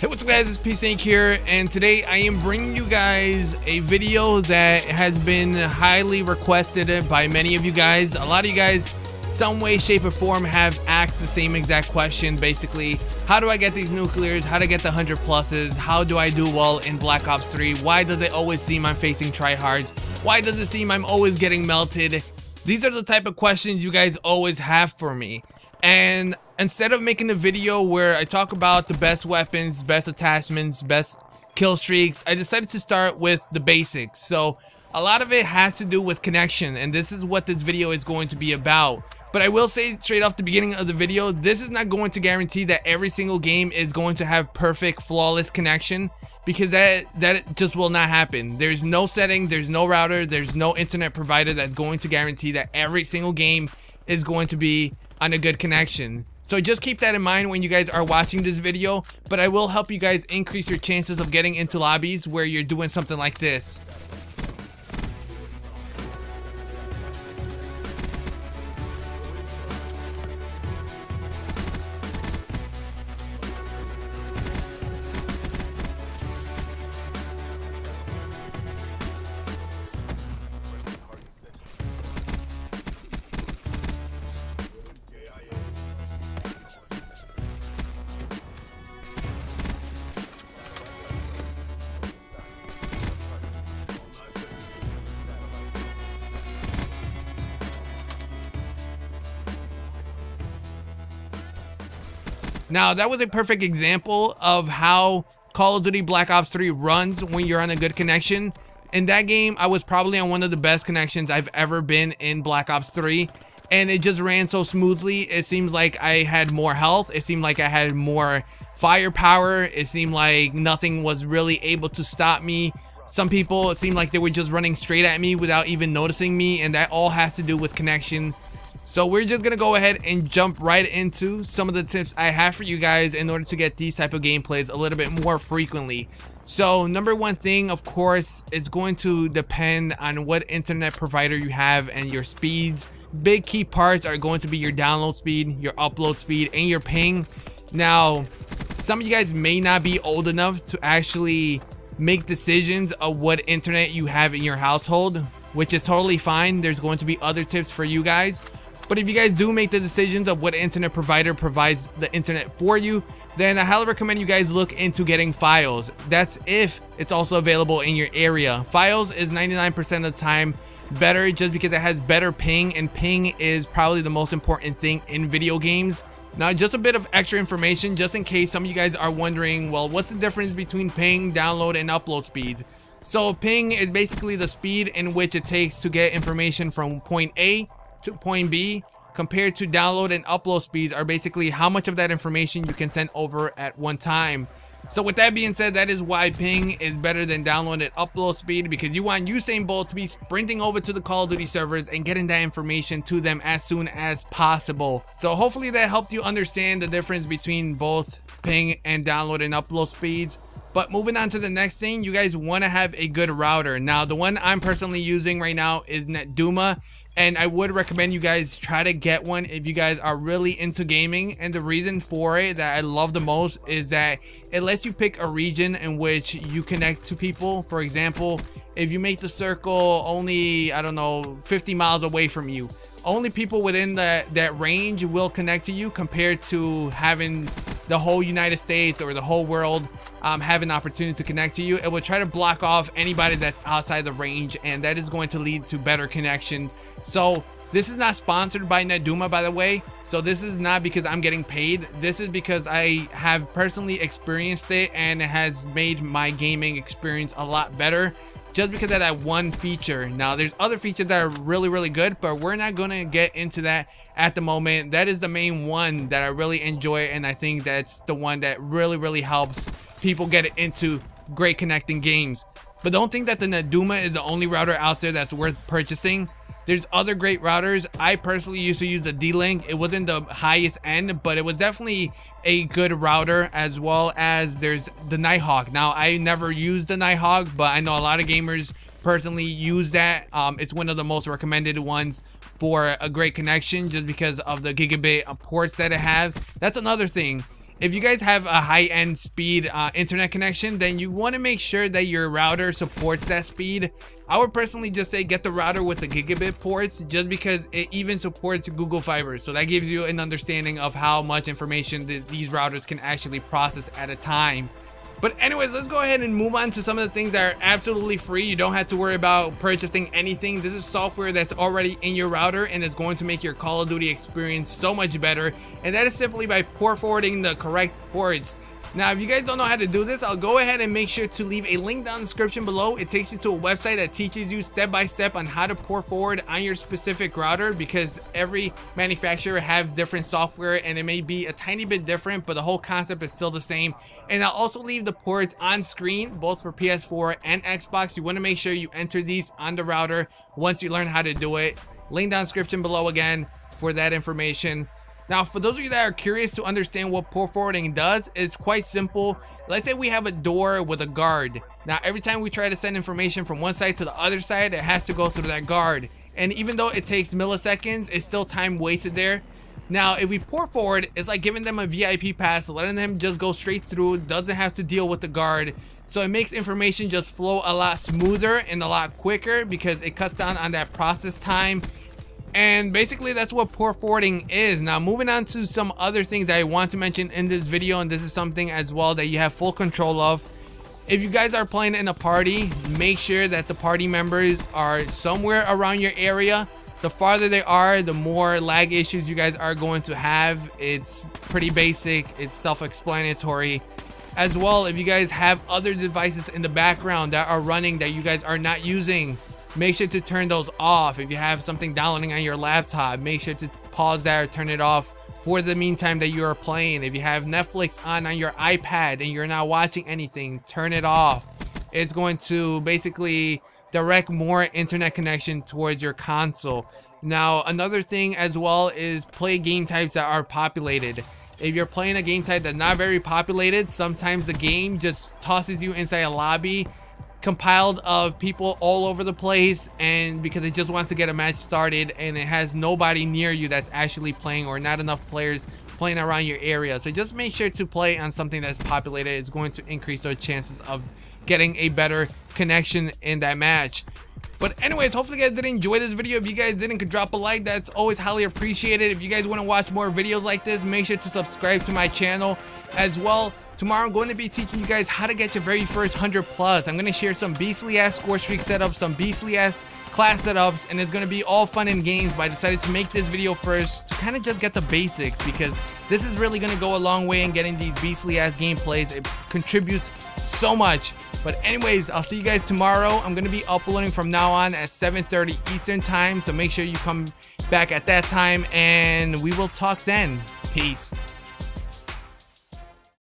Hey, what's up guys, it's P-Sync here, and today I am bringing you guys a video that has been highly requested by many of you guys. A lot of you guys, some way, shape, or form have asked the same exact question. Basically, how do I get these nuclears? How to get the 100 pluses? How do I do well in Black Ops 3? Why does it always seem I'm facing tryhards? Why does it seem I'm always getting melted? These are the type of questions you guys always have for me. And instead of making a video where I talk about the best weapons, best attachments, best kill streaks, I decided to start with the basics. So a lot of it has to do with connection, and this is what this video is going to be about. But I will say straight off the beginning of the video, this is not going to guarantee that every single game is going to have perfect, flawless connection, because that just will not happen. There's no setting, there's no router, there's no internet provider that's going to guarantee that every single game is going to be on a good connection. So just keep that in mind when you guys are watching this video, but I will help you guys increase your chances of getting into lobbies where you're doing something like this. Now, that was a perfect example of how Call of Duty Black Ops 3 runs when you're on a good connection. In that game, I was probably on one of the best connections I've ever been in Black Ops 3, and it just ran so smoothly. It seems like I had more health. It seemed like I had more firepower. It seemed like nothing was really able to stop me. Some people, it seemed like they were just running straight at me without even noticing me, and that all has to do with connection. So we're just gonna go ahead and jump right into some of the tips I have for you guys in order to get these type of gameplays a little bit more frequently. So number one thing, of course, it's going to depend on what internet provider you have and your speeds. Big key parts are going to be your download speed, your upload speed, and your ping. Now, some of you guys may not be old enough to actually make decisions of what internet you have in your household, which is totally fine. There's going to be other tips for you guys. But if you guys do make the decisions of what internet provider provides the internet for you, then I highly recommend you guys look into getting Fios. That's if it's also available in your area. Fios is 99% of the time better just because it has better ping, and ping is probably the most important thing in video games. Now, just a bit of extra information just in case some of you guys are wondering, well, what's the difference between ping, download, and upload speeds? So ping is basically the speed in which it takes to get information from point A to point B, compared to download and upload speeds are basically how much of that information you can send over at one time. So with that being said, that is why ping is better than download and upload speed, because you want Usain Bolt to be sprinting over to the Call of Duty servers and getting that information to them as soon as possible. So hopefully that helped you understand the difference between both ping and download and upload speeds. But moving on to the next thing, you guys want to have a good router. Now, the one I'm personally using right now is NAT Type, and I would recommend you guys try to get one if you guys are really into gaming. And the reason for it that I love the most is that it lets you pick a region in which you connect to people. For example, if you make the circle only, I don't know, 50 miles away from you, only people within that range will connect to you, compared to having the whole United States or the whole world have an opportunity to connect to you. It will try to block off anybody that's outside the range, and that is going to lead to better connections. So this is not sponsored by NAT Type, by the way. So this is not because I'm getting paid. This is because I have personally experienced it, and it has made my gaming experience a lot better just because of that one feature. Now, there's other features that are really good, but we're not gonna get into that at the moment. That is the main one that I really enjoy, and I think that's the one that really helps people get into great connecting games. But don't think that the NAT Type is the only router out there that's worth purchasing. There's other great routers. I personally used to use the D-Link. It wasn't the highest end, but it was definitely a good router, as well as there's the Nighthawk. Now, I never used the Nighthawk, but I know a lot of gamers personally use that. It's one of the most recommended ones for a great connection just because of the gigabit ports that it has. That's another thing. if you guys have a high-end speed internet connection, then you want to make sure that your router supports that speed. I would personally just say get the router with the gigabit ports, just because it even supports Google Fiber. So that gives you an understanding of how much information these routers can actually process at a time. But anyways, let's go ahead and move on to some of the things that are absolutely free. You don't have to worry about purchasing anything. This is software that's already in your router and it's going to make your Call of Duty experience so much better. And that is simply by port forwarding the correct ports. Now, if you guys don't know how to do this, I'll go ahead and make sure to leave a link down in the description below. It takes you to a website that teaches you step by step on how to port forward on your specific router, because every manufacturer has different software and it may be a tiny bit different, but the whole concept is still the same. And I'll also leave the ports on screen, both for PS4 and Xbox. You want to make sure you enter these on the router once you learn how to do it. Link down in the description below again for that information. Now, for those of you that are curious to understand what port forwarding does, it's quite simple. Let's say we have a door with a guard. Now, every time we try to send information from one side to the other side, it has to go through that guard. And even though it takes milliseconds, it's still time wasted there. Now, if we port forward, it's like giving them a VIP pass, letting them just go straight through, doesn't have to deal with the guard. So it makes information just flow a lot smoother and a lot quicker, because it cuts down on that process time. And basically that's what port forwarding is. Now, moving on to some other things that I want to mention in this video, and this is something as well that you have full control of. If you guys are playing in a party, make sure that the party members are somewhere around your area. The farther they are, the more lag issues you guys are going to have. It's pretty basic, it's self-explanatory. As well, if you guys have other devices in the background that are running that you guys are not using, make sure to turn those off. If you have something downloading on your laptop, make sure to pause that or turn it off for the meantime that you are playing. If you have Netflix on your iPad and you're not watching anything, turn it off. It's going to basically direct more internet connection towards your console. Now, another thing as well is play game types that are populated. If you're playing a game type that's not very populated, sometimes the game just tosses you inside a lobby compiled of people all over the place, and because it just wants to get a match started and it has nobody near you that's actually playing, or not enough players playing around your area. So just make sure to play on something that's populated. It's going to increase those chances of getting a better connection in that match. But anyways, hopefully you guys did enjoy this video. If you guys didn't, could drop a like. That's always highly appreciated. If you guys want to watch more videos like this, make sure to subscribe to my channel as well. Tomorrow I'm going to be teaching you guys how to get your very first 100+. I'm going to share some beastly ass score streak setups, some beastly ass class setups, and it's going to be all fun and games. But I decided to make this video first to kind of just get the basics, because this is really going to go a long way in getting these beastly ass gameplays. It contributes so much. But anyways, I'll see you guys tomorrow. I'm going to be uploading from now on at 7:30 Eastern time, so make sure you come back at that time and we will talk then. Peace.